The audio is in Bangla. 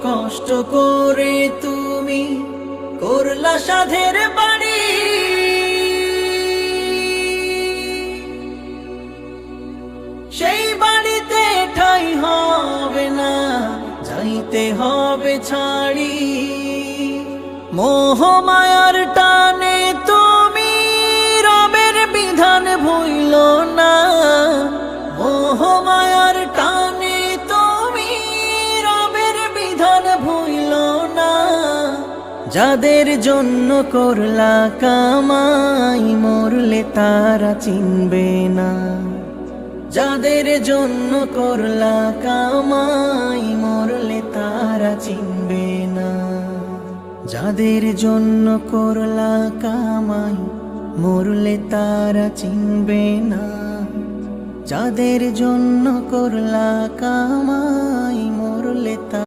কষ্ট করে তুমি করলা সাধের বাড়ি, সেই বাড়িতে ঠাঁই হবে না, যাইতে হবে ছাড়ি। মোহ মায়ার টানে তুমি রবের বিধান ভুইল না, মোহ মায়ার টানে তুমি রবের বিধান ভুইল না। যাদের জন্য করলা কামাই মরলে তারা চিনবে না, যাদের জন্য করলা কামাই মরলে তারা চিনবে না, যাদের জন্য করলা কামাই মরলে তারা চিনবে না, যাদের জন্য করলা কামাই মরলে